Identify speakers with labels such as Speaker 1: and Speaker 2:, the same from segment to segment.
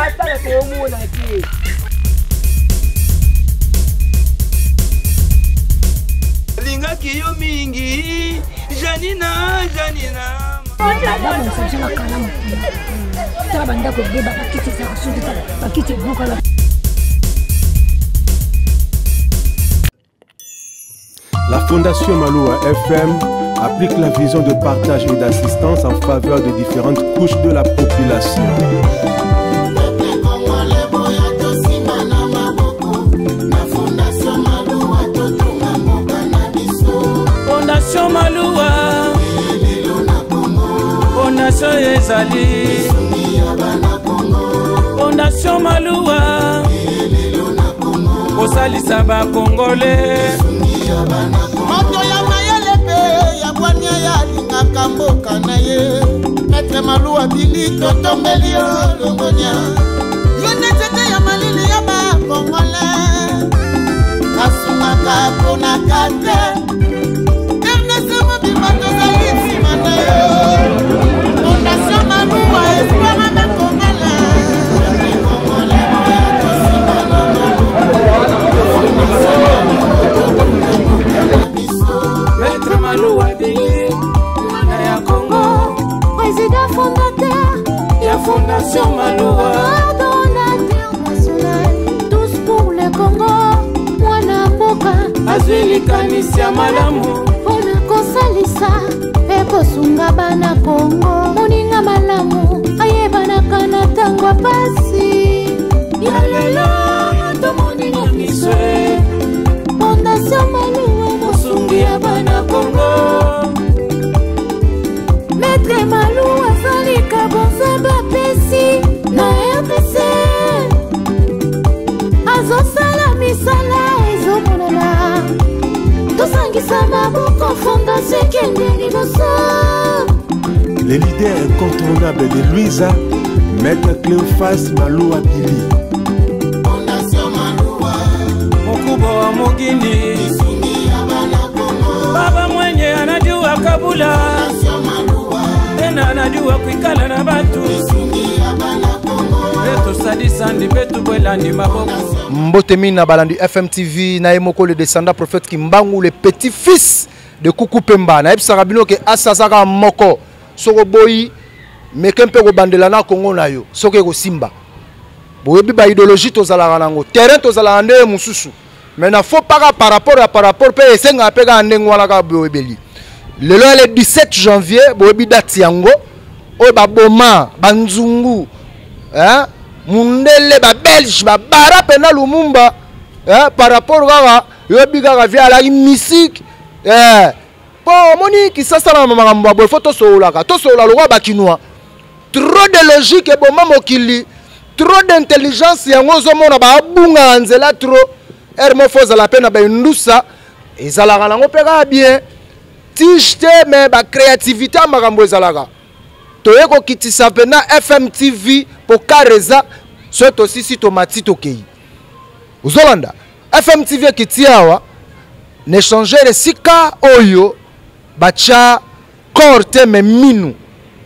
Speaker 1: Atala tomona ki. Linga kiyo mingi. Janina.
Speaker 2: La Fondation Maloua FM applique la vision de partage et d'assistance en faveur des différentes couches de la population.
Speaker 3: Fondation Maloua, Fondation Ezali, Fondation Maloua, Osalisa ba Congolais.
Speaker 4: Moto ya mayele pe ya kwanya ya linga kamboka na ye. Maître Maloua bili totombeli o longonya. Yone tete ya malili ya ba Congolais. Kasuma ka pona kate.
Speaker 3: Maître Maloua ya Congo,
Speaker 5: président fondateur,
Speaker 3: ya Fondation Maloua,
Speaker 5: coordonnateur national, tous pour le Congo, mwana mboka,
Speaker 3: azwili kanisia malamu,
Speaker 5: pona kosalisa, pe kosunga bana Congo, moninga malamu, ayebana kana tangwa pasi,
Speaker 3: ya lelo, tomoninga miswe,
Speaker 5: Fondation Maloua,
Speaker 3: mosungi ya bana Congo.
Speaker 5: Maître Maloua, salika bonzaba pesi, na RDC, azosala misala, ezomonana, tosangisa maboko, Fondation Kendeli Bosso.
Speaker 2: Les leaders incontournables de Louisa, Maître Cléophas Maloua Billy.
Speaker 4: Fondation Maloua,
Speaker 3: Mokubo wa Mugini, baba mwenye anajua kabula, tena anajua kuikala na batu, beto sadisa ndi betu bwela ndi maboko.
Speaker 6: Mbotemi na balandi FMTV na emoko le descendant prophète Kimbangu, le petit-fils de Kuku Pemba. Na ebisaka bino ke asasaka moko soko boyi mekempe ko bandela na Congo na yo soko ko simba. Boyebi ba idéologie tozalaka nango. Terrain tozalaka nde mususu. Mais na faut pas par rapport pe esenga pe ga ndengwala ka boyebeli. Le 17 janvier boyebi date yango o ba boma banzungu hein mundele ba belge ba bara pena Lumumba par rapport à yobi kaka via la musique po moni ki sasa na makambo bo photo solaka to sola lo ba kinwa trop de logique et bon mokili trop d'intelligence yango zo mona ba bunga nzela trop hermophosa la peine ba ndusa ezalaka nango peka bien tiste mais ba créativité makambo ezalaka toyeko kitisa pena FMTV pour kareza soit aussi si tomati tokei uzolanda FMTV kitiawa ne changer le sika oyo bacha korte me minu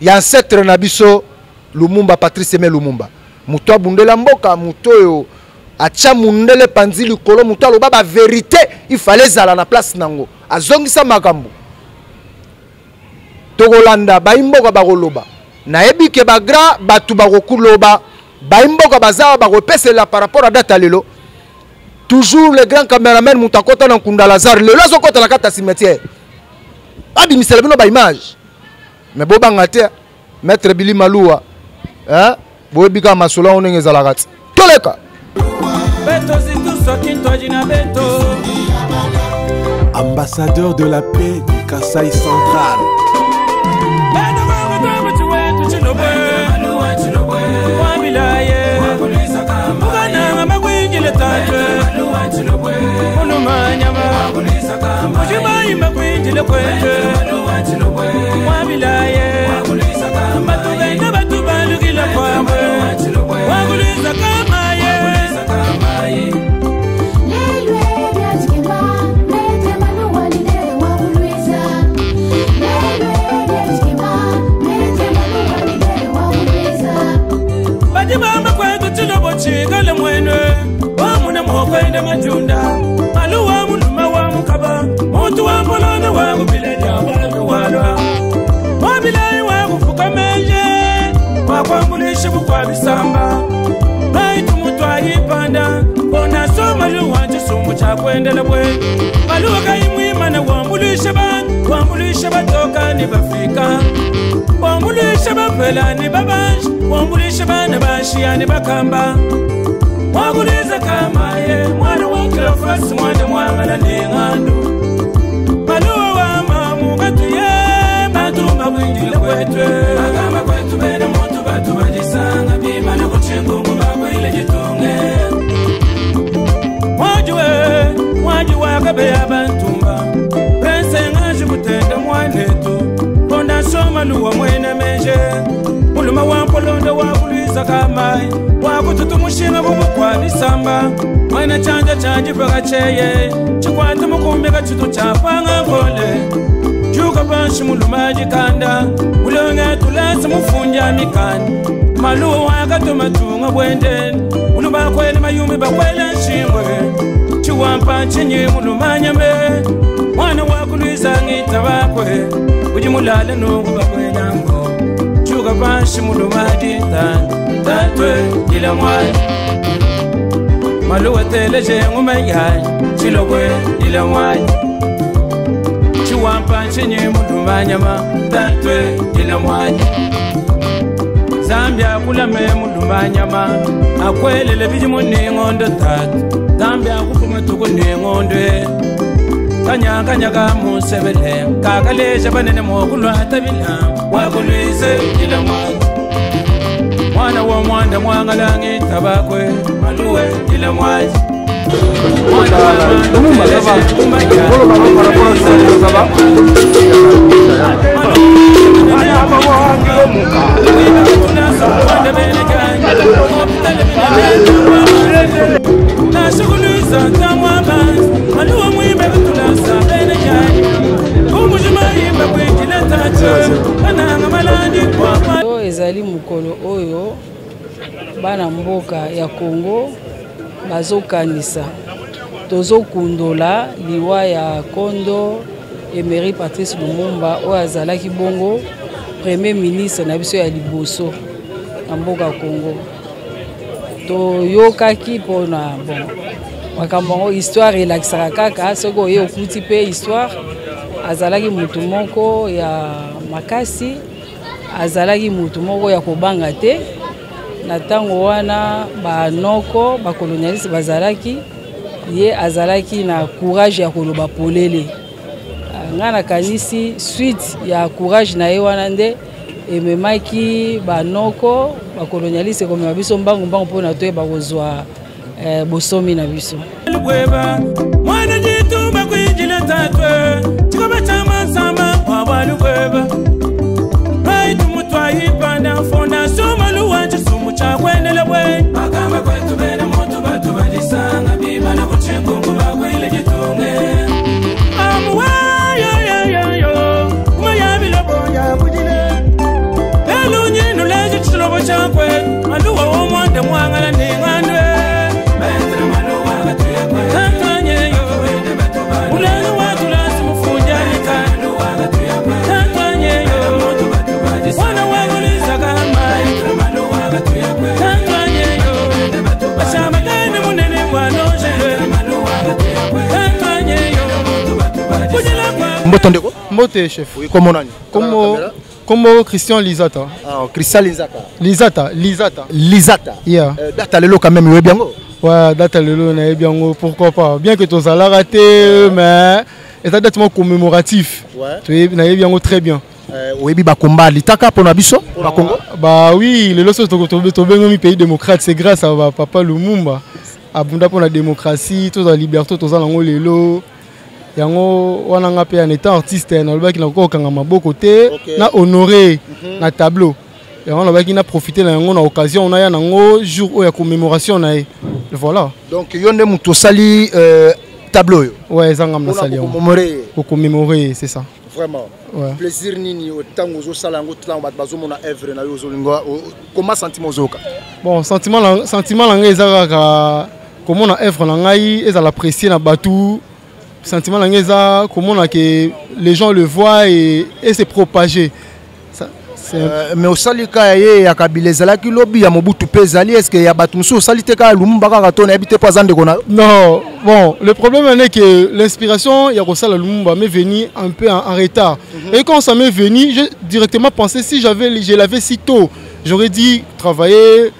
Speaker 6: ya ancêtre na biso Lumumba Patrice Aimé Lumumba muto abundela mboka muto yo acha mundele panzili kolo muto aloba ba vérité il fallait zala na place nango azongisa makambo tokolanda baimboka bakoloba na ebike bagra batu bakokuloba baimboka bazawa bakopesela par rapport à date lelo toujours le grand caméraman mutakota na Kunda Lazare lelo azokota la kata cimetière abi miselebino ba image mais bobanga te Maître Billy Maloua hein boyebika masolo onenge zalakati toleka
Speaker 3: beto zitu soki tojina beto
Speaker 2: ambassadeur de la paix du Kasaï central.
Speaker 3: kwa bisamba baitu mutwa yipanda bona soma luwanje sumu cha kwendela bwe maluka imwima na wambulisha batoka ni bafika wambulisha bapela ni babanji wambulisha bana bashia ni bakamba waguliza kama ye mwana wakila fasi mwana mwangala ni ngandu maluwa wa mamu gatuye matuma kwinjile kwetwe agama kwetu bena motu batu bajisanga bima na kuchengungu baba ile jitunge wajuwe akabe ya bantumba pense ngaji kutenda mwanetu ponda soma luwa mwene menje muluma wampolondo wakuliza kamai wakututumushinga bubukwa bisamba mwana chanja chanji paka cheye chikwata mukumbi kachitu chapanga ngole juka banshi muluma jikanda ulonge tulasi mufunja mikani maluwa wakatumatunga bwendeni muluma kwele mayumi bakwele nshingwe chiwampa chinyi muluma nyambe mwana wakuliza ngita bakwe ujimulale nungu bakwe nyango chuka banshi muluma jitani tatwe ila mwai maluwa teleje ngumayai chilogwe ila mwai chiwampa chinyi muluma nyama tatwe ila mwai Zambia kulame muluma nyama akwelele biji muningondo tatu Zambia kupuma tuku ningondwe kanya ka musebele kakaleja banene mokulwa tabila wakulwize ila mwai mwana wa mwanda mwangalangi tabakwe maluwe ila mwai mwana wa
Speaker 7: ezali mukolo oyo bana mboka ya Congo bazokanisa tozokundola liwa ya Kondo Emery Patrice Lumumba oyo azalaki bongo premier ministre na biso ya liboso na mboka Congo toyokaki mpona bon makambo yango histoire elakisaka kaka soki oye okuti mpe histoire azalaki mutu moko ya makasi azalaki mutu moko ya kobanga te na ntango wana banoko bakolonialiste bazalaki ye azalaki na courage ya koloba polele nga nakanisi suite ya courage na ye wana nde ememaki banoko bakolonialiste komema biso mbangu mpona toyeba kozwa bosomi na biso mwana jitumba kwinjila tatwe chikoba cha masamba wabalugweba baitu mutwa yipanda fondation maluwanje sumu cha kwendela bwe akama kwetu bena motu batu bajisanga biba na kuchengungu bakwile jitunge amuwayo umayabila boya bujile elu nyinu leji chilobo chakwe maluwa omwande mwangala ningandwe betra maluwa gatuye kwe tantanyeyo ulelu watu lasi mufunja nikanu wagatuye kwe tantanyeyo wana waguliza kama betra maluwa gatuye kwe tantanyeyo bashama gani munene mwanojele maluwa gatuye kwe tantanyeyo bujila kwa
Speaker 6: Mbotondeko
Speaker 8: Mbote chef.
Speaker 6: comment nani
Speaker 8: Como Christian Lizata.
Speaker 6: Ah, Christian Lizata.
Speaker 8: Lizata. Yeah.
Speaker 6: Data lelo quand même webiango.
Speaker 8: Ouais, data lelo na webiango, pourquoi pas. Bien que ton salaire raté, mais c'est date commémoratif.
Speaker 6: Ouais.
Speaker 8: Tu es na webiango très bien.
Speaker 6: Webi ba combat litaka pour na biso ba Congo.
Speaker 8: Bah oui, le loso to bengomi pays démocrate, c'est grâce à papa Lumumba. Abunda pour la démocratie, toute la liberté, tout ça nango lelo. Yango wana nga pe en étant artiste na lobaki na ko kanga maboko te na honorer na tableau. Yango lobaki na profiter na yango na occasion on a ya nango jour ya commémoration na voilà.
Speaker 6: Donc yonde muto sali tableau yo.
Speaker 8: Ouais, zanga na sali. Pour commémorer, c'est ça.
Speaker 6: Vraiment.
Speaker 8: Ouais.
Speaker 6: Plaisir nini otango zo sala ngo tlan bat bazo mona œuvre na yo zo lingwa comment sentiment zoka.
Speaker 8: Bon, sentiment la nga ezaka comment na œuvre na ngai eza l'apprécier na batu. Sentiment langeza comment que les gens le voient et se propager.
Speaker 6: Mais au salika ya kabila ezalaki lobby ya Mobutu pe ezali est-ce que ya bato musu salite ka Lumumba kaka to na habité pas zande kona.
Speaker 8: Non, bon, le problème est que l'inspiration ya Rosala Lumumba m'est venue un peu en retard. Et quand ça m'est venu, j'ai directement pensé si je l'avais si tôt, j'aurais dit travailler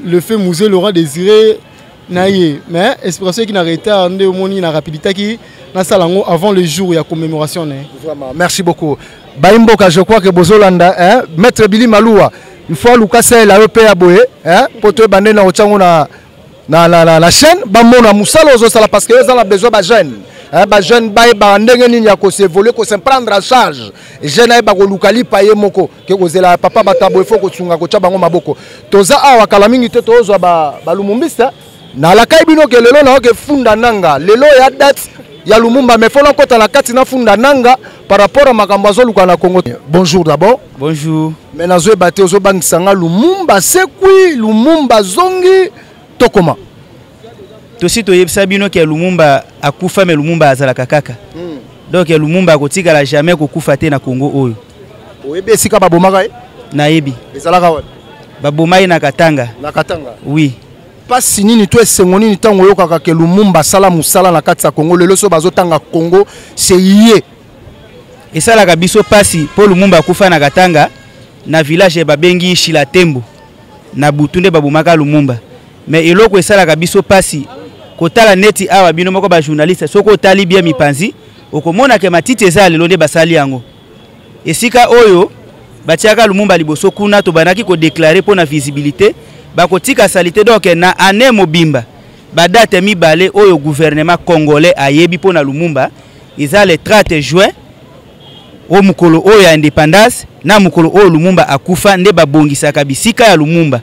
Speaker 8: le fait musée Laurent Désiré naïe. Mais l'inspiration qui n'a retard ndé omoni na rapidité qui na salango avant le jour ya commémoration né.
Speaker 6: Vraiment, merci beaucoup. Baimboka, je crois que Bozolanda, hein, Maître Billy Maloua, il faut Lucas la EP à Boé, hein, pour te bander na ochango na chaîne, bamona musalo zo parce que ils ont besoin de jeunes. Hein, ba jeune ba ndenge nini ya ko se voler ko se prendre en charge. Jeune ba ko lukali paye moko ke ko zela papa batabo il faut ko tsunga ko chabango maboko. Toza awa kala mingi te tozo ba lumumbista na la kaibino ke lelo na ke funda nanga. Lelo ya date ya Lumumba mais faut l'encore la kati na funda nanga par rapport à makambo azoluka na Congo. Bonjour d'abord.
Speaker 9: Bonjour.
Speaker 6: Mais nazo baté ozo bangisanga Lumumba sekui Lumumba zongi tokoma.
Speaker 9: Tosi toyebisa bino ke Lumumba akufa mais Lumumba azalaka kaka. Donc Lumumba akotika la jamais kokufa te na Congo oyo.
Speaker 6: Oyebi esika babomaka e?
Speaker 9: Nayebi.
Speaker 6: Ezalaka wa?
Speaker 9: Babomai na Katanga.
Speaker 6: Na Katanga.
Speaker 9: Oui.
Speaker 6: Pasi nini to esengoni ni tango yokaka ke Lumumba sala musala na kati ya Congo lelo so bazotanga Congo c'est yé.
Speaker 9: Esalaka biso pasi po Lumumba akufa na Katanga na village babengi Shilatembo na Butunde babomaka Lumumba. Mais eloko esalaka biso pasi kotala neti awa bino moko ba journaliste soko tali bien mipanzi okomona ke matiti eza lelo nde basali yango. Esika oyo batiaka Lumumba liboso kuna to banaki ko déclarer pour na visibilité bakotika salite donc na année mobimba badate mibale oyo gouvernement congolais ayebi pour na Lumumba eza le 30 juin o mukolo oyo ya indépendance na mukolo oyo Lumumba akufa nde babongisaka bisika ya Lumumba.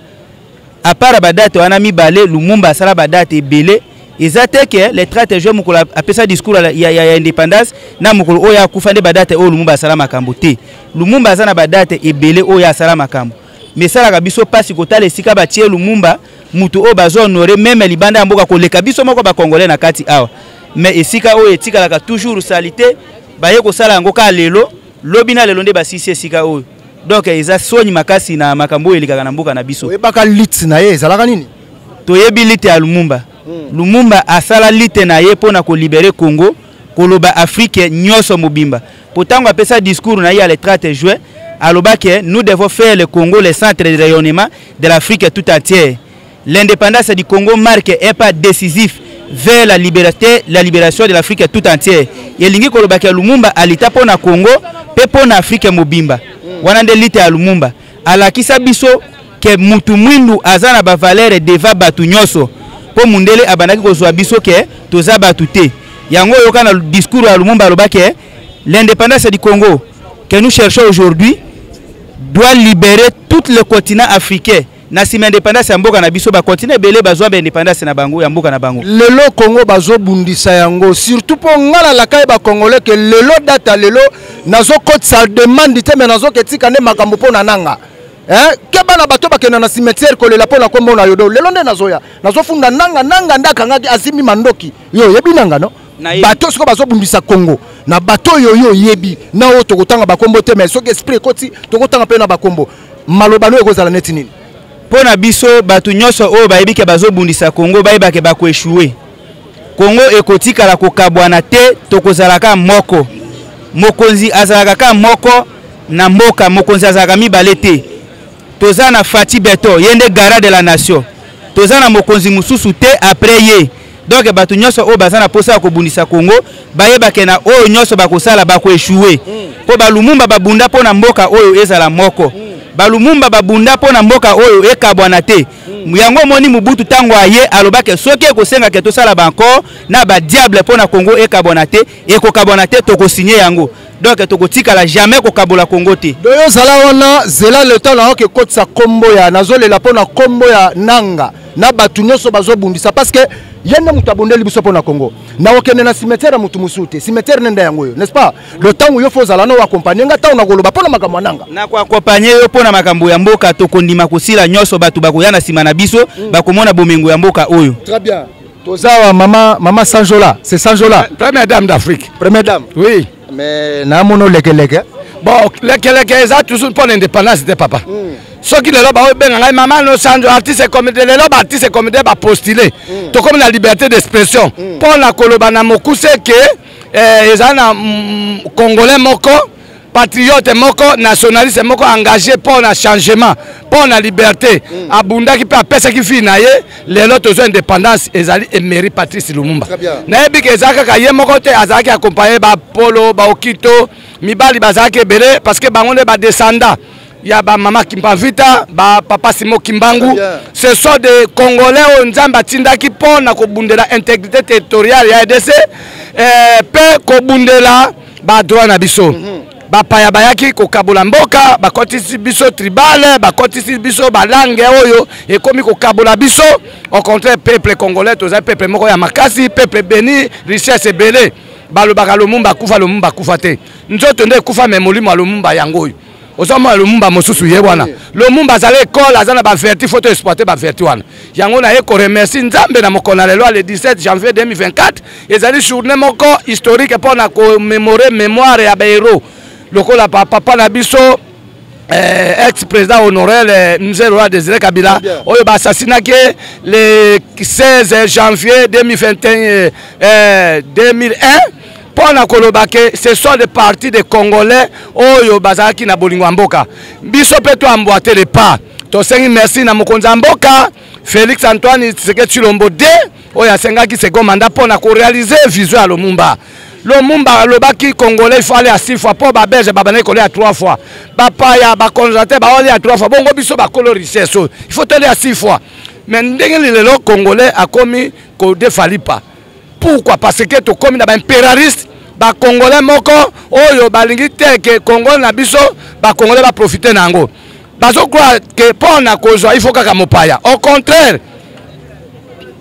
Speaker 9: À part badate wana mibale Lumumba sala badate ebele ezateke le 30 juin mukolo apesa discours ya indépendance na mukolo oyo akufa nde badate oyo Lumumba sala makambo te. Lumumba azana badate ebele oyo asala makambo. Mais ça la biso pasi kotala esika batie Lumumba mutu o bazo honorer même libanda mboka koleka biso moko ba congolais na kati awa. Mais esika oyo etika la toujours salité baye ko sala ngo ka lelo lobina lelo nde basisi esika oyo. Donc eza soigni makasi na makambo elikaka na mboka na biso.
Speaker 6: Oyebaka lit na ye ezalaka nini?
Speaker 9: Toyebi lit ya Lumumba. Lumumba asala lit na ye pona ko libérer Congo, koloba Afrique nyoso mobimba. Potango apesa discours na ye le 30 juin alobake nous devons faire le Congo le centre de rayonnement de l'Afrique tout entière. L'indépendance du Congo marque un pas décisif vers la libération de l'Afrique tout entière. Yelingi kolobake Lumumba alita pona Congo pe pona Afrique mobimba. Wana nde lite ya Lumumba alakisa biso ke mutu mwindu azana ba valeur deva batu nyoso po mundele abandaki kozwa biso ke toza batu te. Yango yoka na discours ya Lumumba alobake l'indépendance du Congo que nous cherchons aujourd'hui doit libérer tout le continent africain. Na sima indépendance ya mboka na biso ba continent belé bazwa ba indépendance na bango ya mboka na bango.
Speaker 6: Lelo Congo bazo bundisa yango surtout pour ngala la kai ba congolais que lelo data lelo nazo kotsa demande te mais nazo ketika ne makambo pona nanga. Ke bana bato bakena na cimetière kolela pona kombo na yodo lelo nde nazoya nazo funda nanga ndaka ngaki azimi mandoki yo yebi nanga no bato siko bazo bundisa Congo na bato yo yebi na o tokotanga bakombo te mais soki esprit koti tokotanga pe na bakombo malobano ekozala neti nini
Speaker 9: pona biso batu nyoso oyo bayebi ke bazo bundisa Congo bayeba ke bako échouer Congo ekotika la kokabwana te tokozalaka moko mokonzi azalaka ka moko na mboka mokonzi azalaka mibale te toza na Fati Beto yende gara de la nation toza na mokonzi mususu te après ye. Donc batu nyoso o bazana posa ko bundisa Congo bayeba ke na oyo nyoso bakosala bako échouer po ba Lumumba babunda pona mboka oyo ezala moko ba Lumumba babunda pona mboka oyo ekabwana te yango moni Mubutu tango aye alobake soki ekosenga ke tosala banko na ba diable pona Congo ekabwana te ekokabwana te tokosigner yango. Donc tokotika la jamais kokabola Congo te.
Speaker 6: Doyo zala wana zela le temps na ke kotsa kombo ya nazolela pona kombo ya nanga na batu nyoso bazobundisa parce que yende mutabondeli biso pona Congo na okene na cimetière mutu musute cimetière nenda yango yo n'est-ce pas le temps où yo fozala no accompagner nga ta na koloba pona makambo nanga
Speaker 9: na ko accompagner yo pona makambo ya mboka tokondima kosila nyoso batu bakoyana sima na biso bakomona bomengo ya mboka oyo.
Speaker 6: Très bien. Tozawa mama Sanjola, c'est Sanjola,
Speaker 10: première dame d'Afrique.
Speaker 6: Première dame.
Speaker 10: Oui.
Speaker 6: Mais na mono leke
Speaker 10: bon lekeleke eza toujours pour l'indépendance de papa soki lelo baobenga ngai mama no change artiste comité lelo ba artiste comité ba postuler to comme la liberté d'expression pour na koloba na mokuse ke eza na congolais moko patriote moko nationaliste moko engagé pour na changement pour na liberté abunda ki pe apesa ki fi na ye lelo tozo indépendance ezali Emery Patrice Lumumba na yebi ke ezaka ka ye moko te azaki accompagné ba Polo ba Okito mibali bazaki ebele parce que bango ne ba descendant ya ba mama Kimpavita ba papa Simo Kimbangu ce sont des Congolais o nzamba tindaki po na kobundela intégrité territoriale ya EDC pe kobundela ba droit na biso bapaya bayaki kokabola mboka bakotisi biso tribal bakotisi biso balangue oyo ekomi kokabola biso au contraire peuple congolais toza peuple moko ya makasi peuple béni richesse ebele balobaka Lumumba kufa te nzoto nde kufa me molimo ya Lumumba yango oyo ozomona Lumumba mosusu ye wana Lumumba azali école aza na baverti faut exploiter baverti wana yango na ye ko remercie nzambe na mokona lelo le 17 janvier 2024 ezali journée moko historique pour na commémorer mémoire ya bahéros lokola papa na biso ex-président honoraire Nzero Désiré Kabila oyo ba assassinaki le 16 janvier 2021 pour na kolobake ce sont des partis de Congolais oyo bazaki na bolingo mboka biso pe to amboate le pas to sengi merci na mokonza mboka Félix Antoine Tshisekedi Tshilombo de oyo asengaki second mandat pour na ko réaliser vision à Lumumba lobaki Congolais il faut aller à 6 fois pour ba belge babane coller à 3 fois bapaya ba constater ba aller à 3 fois bongo biso ba kolo richesse il faut aller à 6 fois mais ndenge lelo Congolais a commis ko defali pas pourquoi parce que to commis na ba impérialiste ba Congolais moko oyo balingi te que Congo na biso ba Congolais ba profiter nango bazo croire que pour na kozwa il faut kaka mopaya au contraire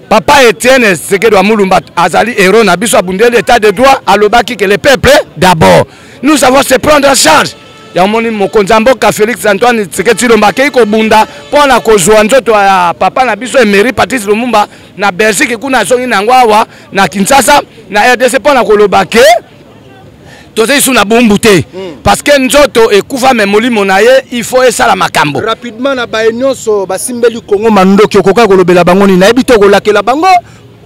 Speaker 10: Papa Etienne Tshisekedi Mulumba azali héros na biso abundeli l'état de droit alobaki que le peuple d'abord nous savons se prendre en charge ya moni mokonza mboka Félix Antoine Tshisekedi Tshilombo akei kobunda pona kozwa nzoto ya papa na biso Emery Patrice Lumumba na Belgique kuna zongi nango awa na Kinshasa na RDC pona kolobake toze isu na bumbu te parce que nzoto ekufa me molimo na ye il faut esala makambo
Speaker 6: rapidement na ba nyonso basimbeli Kongo mandoki okoka kolobela bango ni na ebito kolakela bango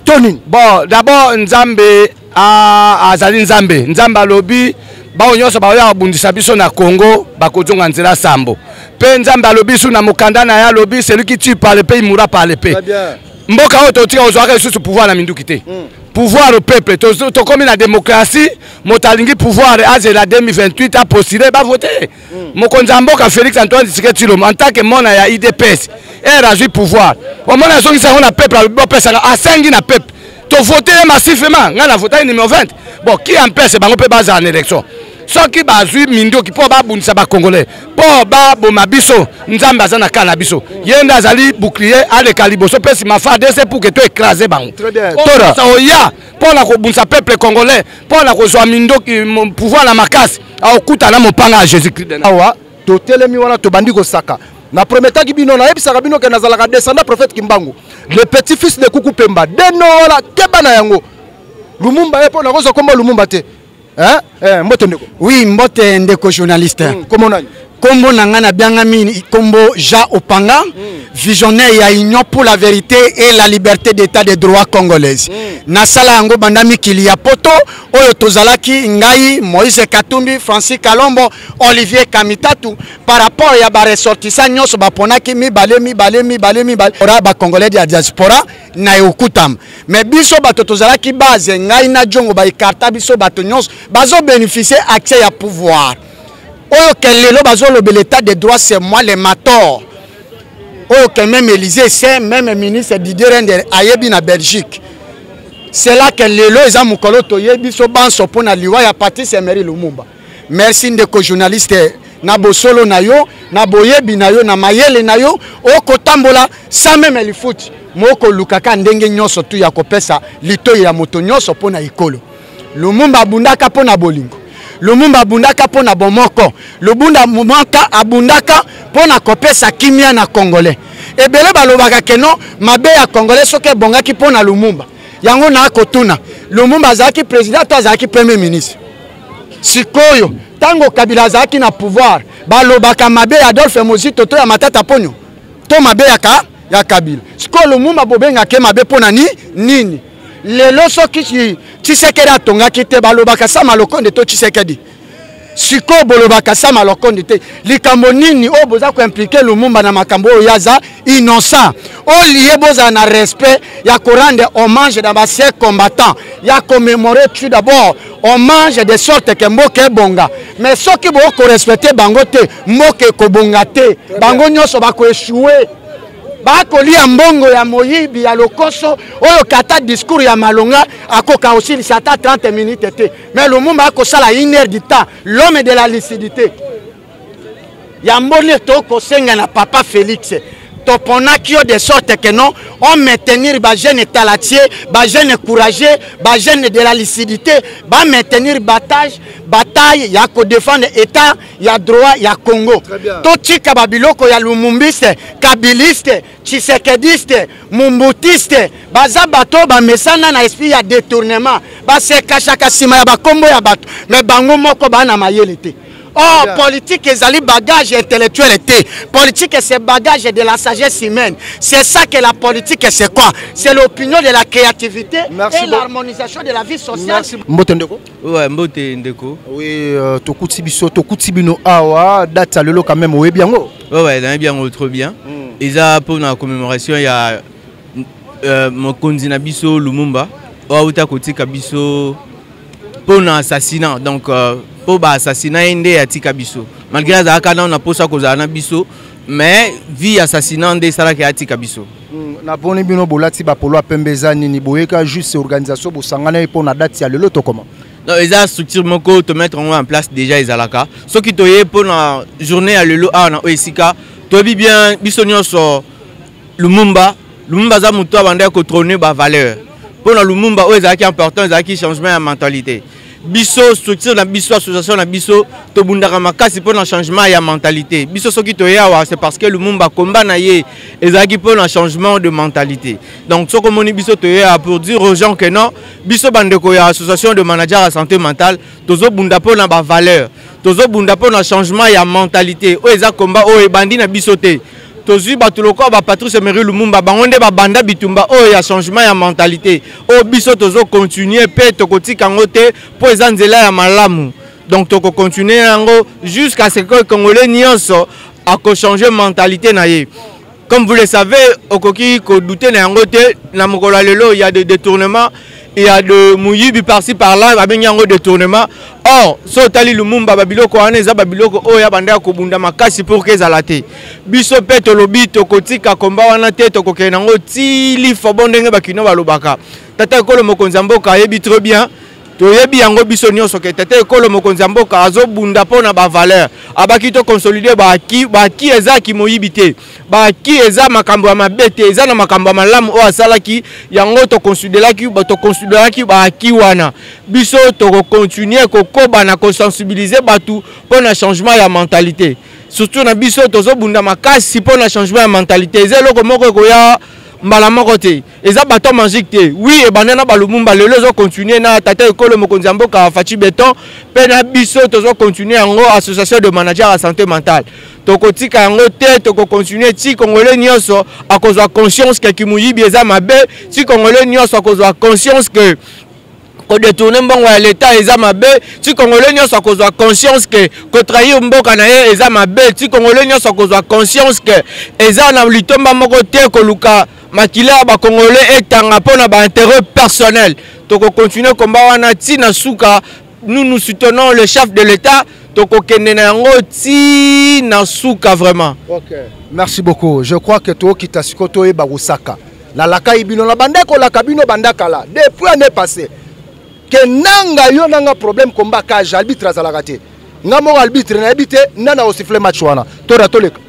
Speaker 6: toni
Speaker 10: bon d'abord nzambe azali nzambe alobi bao nyonso baoya abundisa biso na Congo bakozonga nzela sambo pe nzambe alobi su na mokanda na ya alobi celui qui tue par le pays mourra par le pays mboka oyo totika ozwaka lisusu pouvoir na minduki te pouvoir au peuple to comme la démocratie motalingi pouvoir azela 2028 a postulé ba voter mokonza mboka Félix Antoine Tshisekedi Tshilombo en tant que mona ya IDPS et rajoute pouvoir au mona zongi sa na peuple a pesa a sengi na peuple to voter massivement nga na voter numéro 20 bon qui empêche bango pe baza en élection soki bazui mindoki po babundisa ba Congolais po baboma biso nzambe aza na kana biso yenda azali bouclier ale kaliboso pesi mafade c'est pour que to écraser bango tora ça oya po na kobundisa peuple congolais po na kozwa mindoki pouvoir na makasi akuta na mopanga Jésus Christ
Speaker 6: awa to telemi wana to bandi ko saka na promettant ki bino na ebisaka bino ke nazalaka descendant prophète Kimbangu le petit fils de Kuku Pemba deno wala kebana yango Lumumba epo na kozo komba Lumumba te mbote ndeko
Speaker 11: oui mbote ndeko journaliste
Speaker 6: comment nani
Speaker 11: kombo nangana biangami kombo Ja Opanga visionnaire ya Union pour la vérité et la liberté d'état des droits congolaise nasala yango bandami kili ya poto oyo tozalaki ngai Moïse Katumbi Francis Kalombo Olivier Kamitatu par rapport ya ba ressortissant nyonso baponaki mibale ora ba congolais ya diaspora na yokutam mais biso bato tozalaki base ngai na jongo ba ikarta biso bato nyonso bazo bénéficier accès ya pouvoir oyo kelelo bazolobe l'état des droits c'est moi les mators oyo que même Élysée c'est même ministre Didier Render ayebi na Belgique c'est là que lelo eza mukolo toyebi so banso pona liwa ya Patrice Emery Lumumba merci ndeko journaliste na bosolo na yo na boyebi na yo na mayele na yo okotambola sans même le foot moko lukaka ndenge nyonso tu ya kopesa litoyi ya moto nyonso pona ikolo Lumumba abundaka pona bolingo Lumumba abundaka pona bomoko Lumumba abundaka pona kopesa kimia na Congolais ebele balobaka keno mabe ya Congolais soke bongaki pona Lumumba yango na kotuna Lumumba azaki président to azaki premier ministre sikoyo tango Kabila azalaki na pouvoir balobaka mabe ya Adolphe Mozito to ya Matata Ponyo to mabe ya Kabila sikoyo Lumumba bobengaki mabe mpona nini lelo soki Tshisekedi atongaki te balobaka Sama Lokonde to Tshisekedi sikoyo bolobaka Sama Lokonde te likambo nini oyo boza koimplike Lumumba na makambo oyo yaza innocent olie boza na respect ya korande hommage dans base combattant ya commémorer tout d'abord hommage de sorte que mboka ebonga mais soki boko respecter bango te mboka ekobonga te bango nyonso bakoeshue bakolia mbongo ya moyibi ya lokoso oyo kata discours ya malonga akoka aussi ata 30 minutes te mais Lumumba akosala 1 heure du temps l'homme de la lucidité ya mbone tokosenga na papa Félix toponaki yo de sorte que non on maintenir ba jeune talatier ba jeune courageux ba jeune de la lucidité ba maintenir bataille ya ko défendre état ya droit ya Congo to tika babiloko ya lumumbiste kabiliste tshisekediste mumbutiste baza bato ba mesana na esprit ya détournement ba se kashaka sima ya bakombo ya bato mais bango moko bana mayele te. Oh, politique et les bagages intellectuels étaient. Politique c'est bagage de la sagesse humaine. C'est ça que la politique c'est quoi? C'est l'opinion de la créativité. Merci et l'harmonisation de la vie sociale.
Speaker 6: Merci. Mbote Ndeko.
Speaker 12: Ouais, Mbote Ndeko.
Speaker 6: Oui, Tokuti Biso, Tokuti Bino Awa, date à lelo quand même, oui bien.
Speaker 12: Ouais, bien, trop bien. Et ça pour la commémoration, il y a mon Konzina Biso Lumumba. Outa Koti Kabiso pour l'assassinat. Donc pour l'assassinat inde ya tika biso malgré ça kana on a posa koza na biso mais vie assassinat inde sala ke tika biso
Speaker 6: na boni bino bolati ba polo apembeza nini boyeka juste organisation bosangana pour na date ya lelo to comment
Speaker 12: non ils a structure moko te mettre en place déjà ezalaka ce qui toye pour la journée à lelo na oesika to bi bien biso nyonso Lumumba za muto abanda ko trôner ba valeur pour na Lumumba o ezaki important ezaki changement ya mentalité biso structure na biso association na biso to bundaka makasi pour le changement ya mentalité biso soki to yawa c'est parce que Lumumba combat na ye ezaki pour le changement de mentalité donc soko moni biso to ya pour dire aux gens que non biso bandeko ya association de managers à santé mentale tozo bunda pour na ba valeur tozo bunda pour le changement ya mentalité o eza combat o ebandi na biso te tozui batuloko ba Patrice Emery Lumumba bangonde ba banda bitumba o ya changement ya mentalité o biso tozo continuer pe tokotika ngote po ezanzela ya malamu donc toko continuer yango jusqu'à ce que congolais nyonso a ko changer mentalité na ye comme vous le savez okoki ko douter na ngote na mokolo lelo il y a des détournements il y a de mouyibi par-ci par-là ba benyango détournement or so tali Lumumba babiloko wana eza babiloko o ya banda ko bunda makasi pour que ezalate biso pe tolobi tokotika komba wana te tokokena ngo ti li fo bondenge bakino balobaka tata ekolo mokonzi mboka yebi trop bien toyebi yango biso nyonso ke tata ekolo mokonzi mboka azo bunda pona ba valeur abaki to consolider ba ki eza ki moyibi te ba ki eza makambo ya mabete eza na makambo ya malamu o asalaki yango to considéraki ba ki wana biso to continuer ko koba na ko sensibiliser batu pona changement ya mentalité surtout na biso tozo bunda makasi pona changement ya mentalité ezelo moko ko ya mbala moko te eza bato magique te oui e banana ba Lumumba lelo zo continuer na tata ekolo mokonzi mboka Fachi Beton pe na biso tozo continuer yango association de managers à santé mentale tokotika yango te toko continuer ti congolais nyonso akozwa conscience que kimuyibi eza mabe ti congolais nyonso akozwa conscience que ko détourner mbongo ya l'état eza mabe ti congolais nyonso akozwa conscience que ko trahir mboka na ye eza mabe ti congolais nyonso akozwa conscience que eza na litomba moko te ko luka makila ba congolais etanga pona ba intérêt personnel toko continuer combat wana ti na suka nous soutenons le chef de l'état toko kende na yango ti na suka vraiment.
Speaker 6: OK, merci beaucoup. Je crois que to kita sikoto e ba Osaka la laka ibino la bandeko la kabino bandaka la depuis l'année passée que nanga yo nanga problème combat ka arbitre za la raté ngamo arbitre na habité nana osifle match wana to ratoleka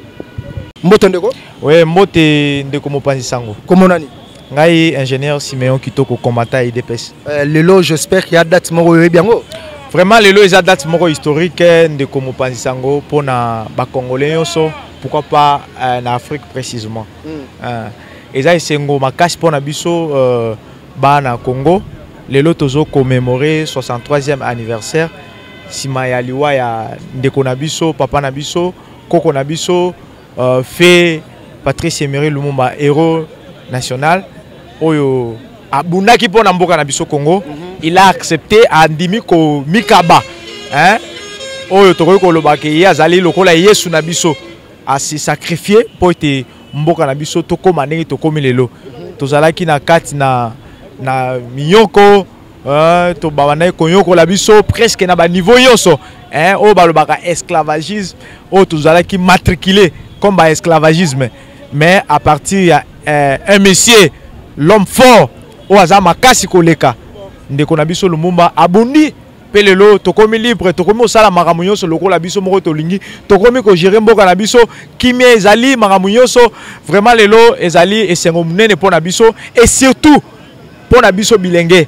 Speaker 6: Mbote Ndeko?
Speaker 13: Oui, Mbote Ndeko Mopanzi Sango.
Speaker 6: Comment nani?
Speaker 13: Ngai ingénieur Siméon Kitoko combattant IDPS.
Speaker 6: Lelo, j'espère qu'il y a date moro bien.
Speaker 13: Vraiment lelo il y a date moro historique Ndeko Mopanzi Sango pour na ba congolais yoso, pourquoi pas en Afrique précisément. Et ça c'est ngo makasi pour na biso ba na Congo. Lelo tozo commémorer 63e anniversaire sima ya liwa ya ndeko na biso papa na biso koko na biso fait Patrice Emery Lumumba héros national oyo abundaki pona mboka na biso Congo. Il a accepté andimi ko mikaba hein oyo tokoki koloba ke ye azali lokola Yesu na biso a se sacrifier pour ete mboka na biso tokoma ndenge tokomi lelo tozalaki na kati na miyoko to babana konyoko la biso presque na ba niveau yoso hein o balobaka esclavagisme o tozalaki matriculé comme ba esclavagisme mais à partir un monsieur l'homme fort o aza makasi koleka ndeko na biso Lumumba abundi pelelo tokomi libre tokomi osala makambo nyonso lokola biso moko tolingi tokomi ko gérer mboka na biso kimia ezali makambo nyonso vraiment lelo ezali esengo munene pona biso et surtout pona biso bilenge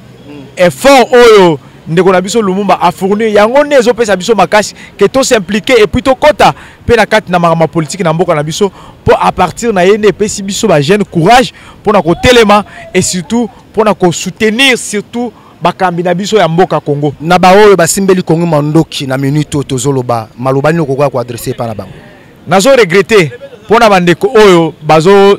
Speaker 13: effort oyo ndeko na biso Lumumba a fournir yango ne ezopesa biso makasi que to s'impliquer et puis to kota pe na kati na makambo politique na mboka na biso pour à partir na yene pesi biso ba jeune courage pona ko telema et surtout pona ko soutenir surtout bakambi na biso ya mboka Congo
Speaker 6: na ba oyo basimbeli Congo mandoki na minute tozoloba malobani ko ko adresser pa na bango
Speaker 13: nazo regretter pona bandeko oyo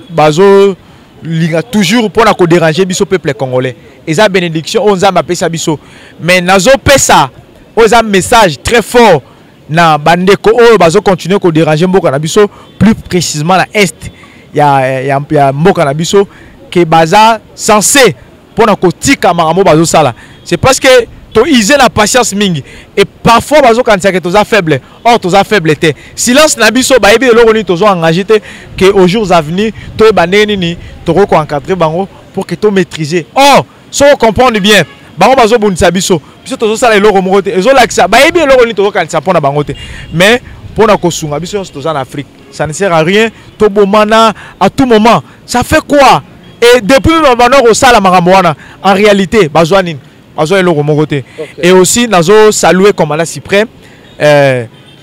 Speaker 13: bazo linga toujours pona ko déranger biso peuple congolais eza bénédiction on nzamba pesa biso mais nazo pesa oza message très fort na bandeko oyo bazo continuer ko déranger mboka na biso plus précisément la est ya mboka na biso que baza censé pour na kotika makambo bazo sala c'est parce que to iser la patience mingi et parfois bazo kanisa que toza faible or toza faible te silence na biso ba yebi eloko ni tozo engagé te que aux jours à venir to bandeni ni to ko encadrer bango pour que to maîtriser or so comprendre bien bango bazo bundisa biso tozo sala eloko moko te ezo lakisa ba yebi eloko ni tozo kanisa pona bango te mais pona ko sunga biso toza en Afrique ça ne sert à rien to bomana à tout moment ça fait quoi. Et depuis le moment où ça la maramouana, en réalité, bazouanine, bazouan le romogote. Et aussi, nazo saluer comme à la suprême,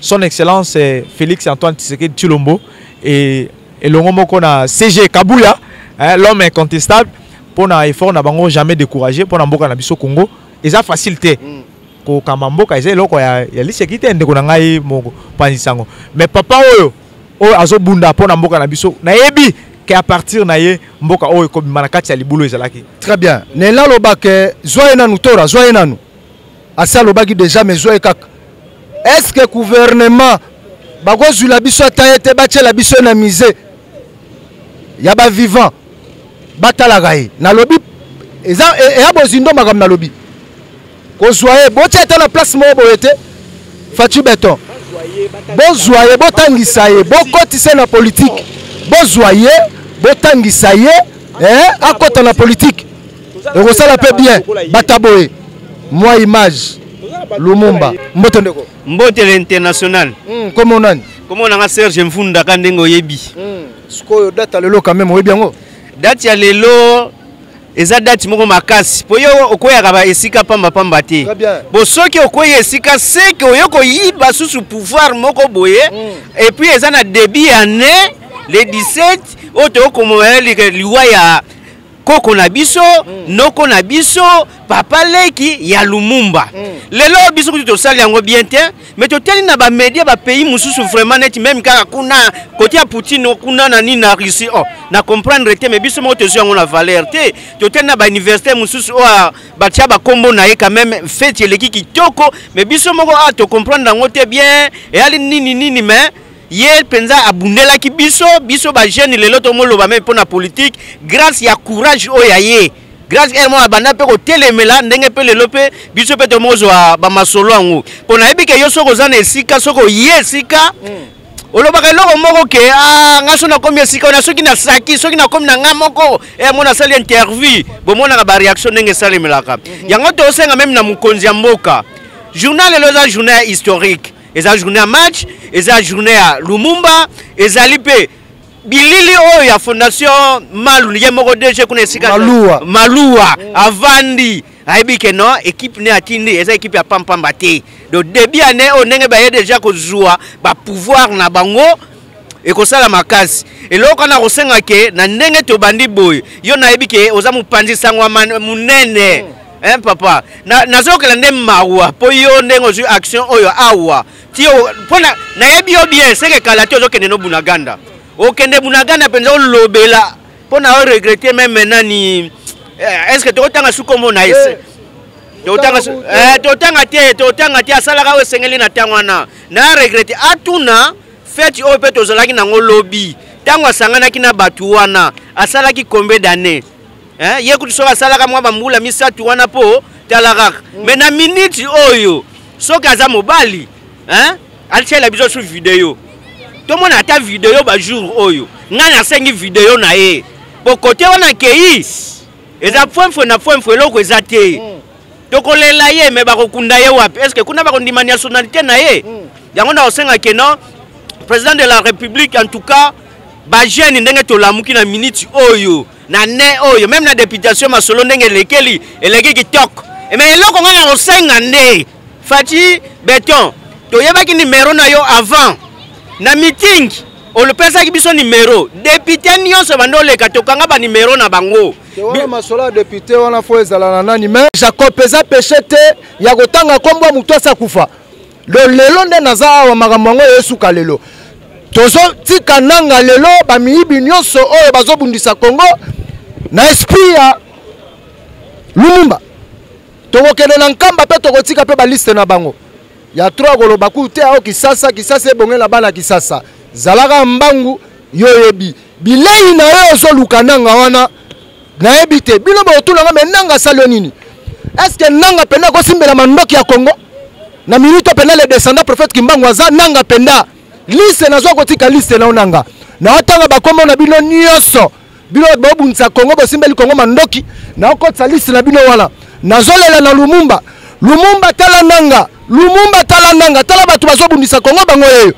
Speaker 13: son excellence Félix Antoine Tshisekedi Tshilombo et le romo qu'on a CG Kabouya, l'homme incontestable, pour un effort n'a pas jamais découragé pour un mboka na biso Congo. Et ça facilité. Ko kamamboka ils loko ya lisekite ndeko na ngai moko panisango. Mais papa oyo azo bunda pour un mboka na biso na yebi qu'à partir naie mboka oyo ko manakati ya libulu ezalaki.
Speaker 6: Très bien. Nela lobake zoye nanu tora zoye nanu. Asa lobaki déjà mais zoye kaka. Est-ce que gouvernement bako zula biso taete bache la biso na misé. Ya ba vivant. Batala gaye. Na lobi eza e abozindo makam na lobi. Ko zoye boche ta na place mo boyete. Fatu beton. Bo zoye botangisa ye bokotise na politique. Bo zoye botangisa ye à côté de la politique et ça la peut bien bataboé moi image Lumumba mbotondeko
Speaker 9: mbote l'international
Speaker 6: comment
Speaker 9: on a Serge Mfunda kandengo yebi
Speaker 6: skoyo date lelo quand même oyebi yango
Speaker 9: date ya lelo eza date moko makasi po yo okoyaka ba esika pamba te bo soki okoya esika c'est que oyoko yiba susu pouvoir moko boye et puis eza na début année les 17 auto comme liwa ya koko na biso noko na biso papa leki ya Lumumba lelo biso to sali yango bien te mais to teli na ba média ba pays mususu vraiment net même kaka kuna côté ya Poutine kuna na ni na Russie na comprendre te mais biso mo to yango na valeur te to teli na ba université mususu ba tia ba kombo na ye quand même fait leki kitoko mais biso moko to comprendre yango te bien et ali nini mais Yel penza abundela ki biso ba jeune lelo to moloba même pour la politique grâce ya courage oyaye grâce à moi banda pe ko telemela ndenge pe lelo pe biso pe to mozo ba masolo ango pona ebike yo soko zana esika soko yesika olobaka eloko moko ke ngaso na komi esika na soki na saki soki na komi na ngamoko mona sali interview bomona ba réaction ndenge salemelaka yango to senga même na mukonzi ya mboka journal lelo za journée historique eza journée à match eza journée à Lumumba ezali pe bilili oyo ya fondation Malu ye moko DG kuna esika Malua avandi aibike no équipe ne atindi eza équipe ya pampamba te do début année on ndenge ba ye déjà ko jouer ba pouvoir na bango et ko sala makasi eloko na kosenga ke na ndenge to bandi boy yo na ebike oza mupanzi sangwa munene
Speaker 12: hein papa nazokela nde mawa po yo ndenge ozwi action oyo awa ti mpona nayebi yo bien seke kala ti ozokende no bunaganda okende bunaganda mpenza olobela mpona oregrete meme nani est-ce que tokotanga sukombo na ese totanga te asalaka oyo esengeli na ntango wana na regrete atuna feti oyo mpe tozalaki nango lobi ntango asanganaki na bato wana asalaki combien d'année ye kutu soki asalaka mwa bambula misatu wana mpo talakaka me na miniti oyo soki aza mobali atiela biso su video tomona ata video bajour oyo ngai nasengi video na ye po kote wana kei eza fwemfwe na fwemfwe eloko eza te tokolela ye me bakokunda ye wapi estce kuna bakondima nationalité na ye yango na osenga keno président de la république en tout cas bajeune ndenge tolamuki na minute oyo na ne oyo même na députation masolo ndenge elekeli eleki kitoko mais eloko nga na osenga nde fati beton toyebaki numéro na yo avant na meeting olopesaki biso numéro député nyonso bando oleka tokanga ba numéro na bango
Speaker 6: wana masolo ya député wana fo ezala na nani mais Jacob eza péché te ya kotanga kombo mutu asakufa lelo nde naza awa makambo yango esuka lelo tozo tika nanga lelo bamiyibi nyonso oyo bazobundisa Congo na esprit ya Lumumba tokokende na nkamba pe tokotika pe baliste na bango ya 3 koloba kute ao kisasa ebongela bana kisasa zalaka mbangu yoyebi bilei na yo ozoluka nanga wana nayebi te bino botuna ngame nanga salo nini est-ce que nanga penda kosimbela mandoki ya Congo na minute penda le descendant prophète Kimbangu aza nanga penda liste nazo kotika liste na onanga na otanga bakoma na bino nyonso bino bobunza Congo bosimbeli Congo mandoki na okotsa liste na bino wana nazolela na Lumumba tala nanga tala batu bazobundisa Congo bango yeyo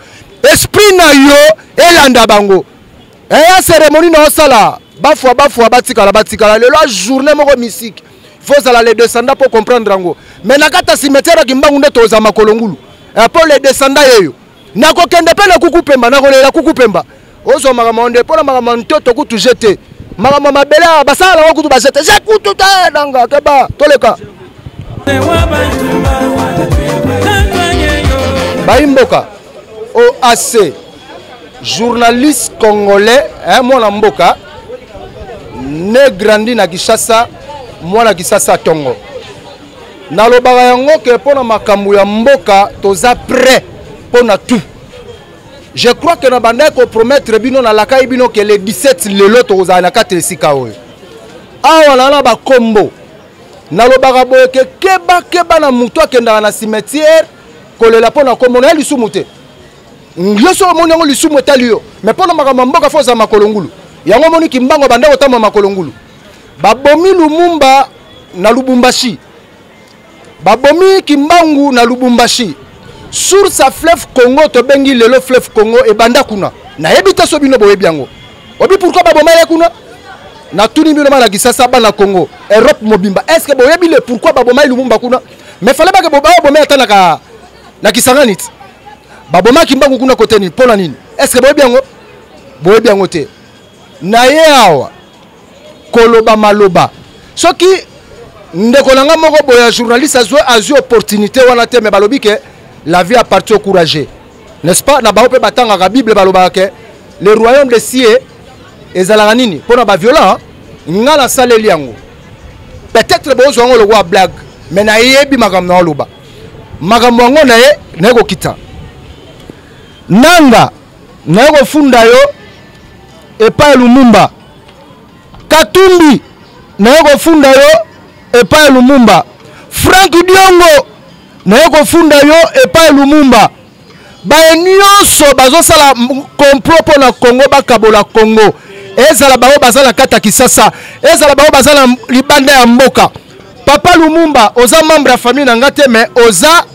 Speaker 6: esprit na yo elanda bango eya cérémonie na osala bafwa batikala lelo journée moko mystique faut ça les descendants pour comprendre rango mais nakata cimetière Kimbangu nde toza makolongulu pour les descendants yeyo nakokende pe na kukupemba nakolela kukupemba ozo magamonde pona magamonto to kutu jeter magama mabela basala ko kutu basete je kutu ta nanga keba toleka Baimboka OAC journaliste congolais mwana mboka ne grandi na Kinshasa mwana Kinshasa tongo nalobaka yango ke pona makambo ya mboka toza prêt pona tout. Je crois que na banda ko promettre bino na lakai bino que le 17 lelo toza na kate sika oyo awa na ba kombo nalobaka boye ke keba na mutu akenda na cimetière kolela pona kombo na lisumu te ngloso moni yango lisumu etalio mais pona makambo mboka foza makolongulu yango moni Kimbangu banda kotama makolongulu babomi Lumumba na Lubumbashi babomi Kimbangu na Lubumbashi sur sa fleuve Congo to bengi lelo fleuve Congo e banda kuna na yebita so bino boyebi yango obi pourquoi baboma ya kuna na tuni bino na Kinshasa ba na Congo Europe mobimba est-ce que boyebi le pourquoi baboma Lumumba kuna mais fallait pas que baboma atana na Kisangani baboma Kimbangu kuna kote ni pona nini est-ce que boyebi yango te na ye awa koloba maloba soki ndeko nanga moko boya journaliste azui opportunité wana te mais balobi ke la vie appartient au courageux n'est-ce pas na bao pe batanga ka Bible baloba ke le royaume des cieux ezalaka nini pona ba violent ngala saleli yango peut-être bozo ngo lo blague mais na yebi makambo na loba makambo ngo na ye na ko kita nanga na ko funda yo epa Lumumba Katumbi na ko funda yo epa Lumumba Frank Diongo na ko funda yo epa Lumumba ba nyonso bazosala complot pona Congo bakabola Congo ezala bao bazala kata Kisasa ezala bao bazala libanda ya mboka papa Lumumba oza membre ya famille na ngate mais oza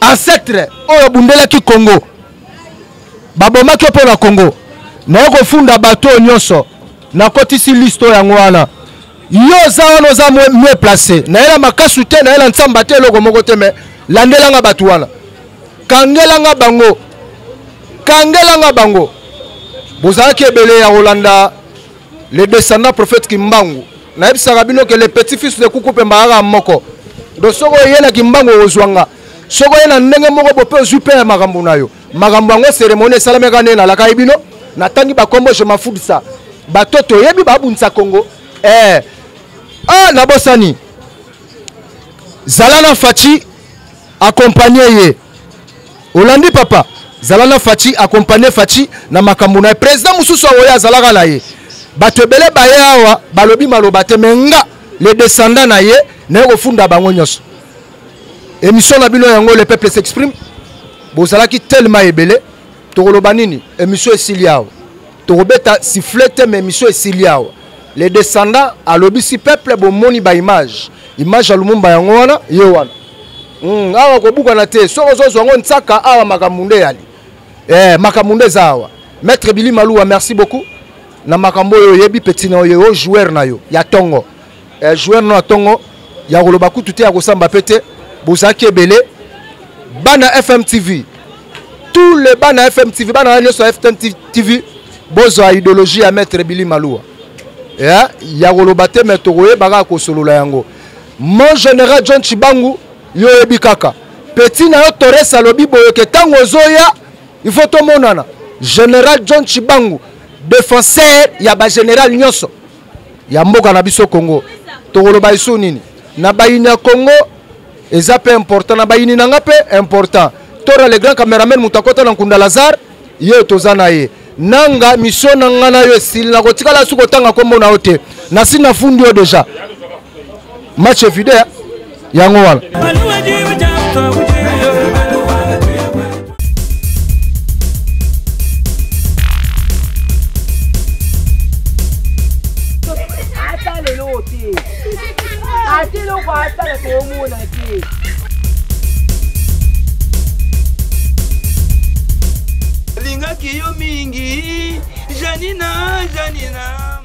Speaker 6: ancêtre oyo bundela ki Congo baboma ko pona Congo na ko funda bato nyonso na kotisi listo yango wana yo za wana oza mieux placé na ela makasu te na ela ntsamba te loko moko te mais landelanga bato wana kangelanga bango bozalaki ebele ya Rolanda le descendant prophète Kimbangu nayebisaka bino ke le petit fils de Kuku Pemba aka moko do soko ye na kimbango ozwanga soko ye na ndenge moko bope ozwi pe makambo na yo makambo yango cérémonie esalameka nde nalaka bino natangi bakombo je m'en fous de ça bato toyebi babundisa Congo nabosani Zalana Fachi accompagné ye Olandi papa Zalana Fachi accompagné Fachi na makambo na président mususu oya azalaka na ye bato ebele baye awa balobi maloba te menga les descendants na ye na kofunda bango nyonso émission na bino yango le peuple s'exprime bozalaki tellement ebele tokoloba nini émission esili awa tokobeta sifflette mais émission esili awa les descendants alobi si peuple bomoni ba image ya Lumumba yango wana ye wana awa kobukana te soko zozo yango ntsaka awa makamunde yali makamunde zawa maître Billy Malouwa merci beaucoup na makambo yo yebi petit na yo joueur na yo ya tongo joueur na tongo ya koloba kutu te ya kosamba pete bozaki ebele bana FM TV tous les bana FM TV bana nyoso FM TV bozo idéologie ya maître Billy Malouwa ya koloba te metoroye baka kosolola yango mon général John Chibangu yo yebi kaka petit na yo Torres alobi boyo ke tango zoya il faut to monana général John Chibangu défenseur ya ba général nyonso ya mboka na biso Congo tokoloba iso nini na bayini ya Congo eza pe important na bayini nanga pe important tora le grand cameraman mutakota na Nkunda Lazare ye tozana ye nanga mission nanga na yo esili na kotikala suko tanga kombo na ote na sina fundi yo déjà match video yango wana
Speaker 1: lingaki yo mingi Janina
Speaker 5: Janina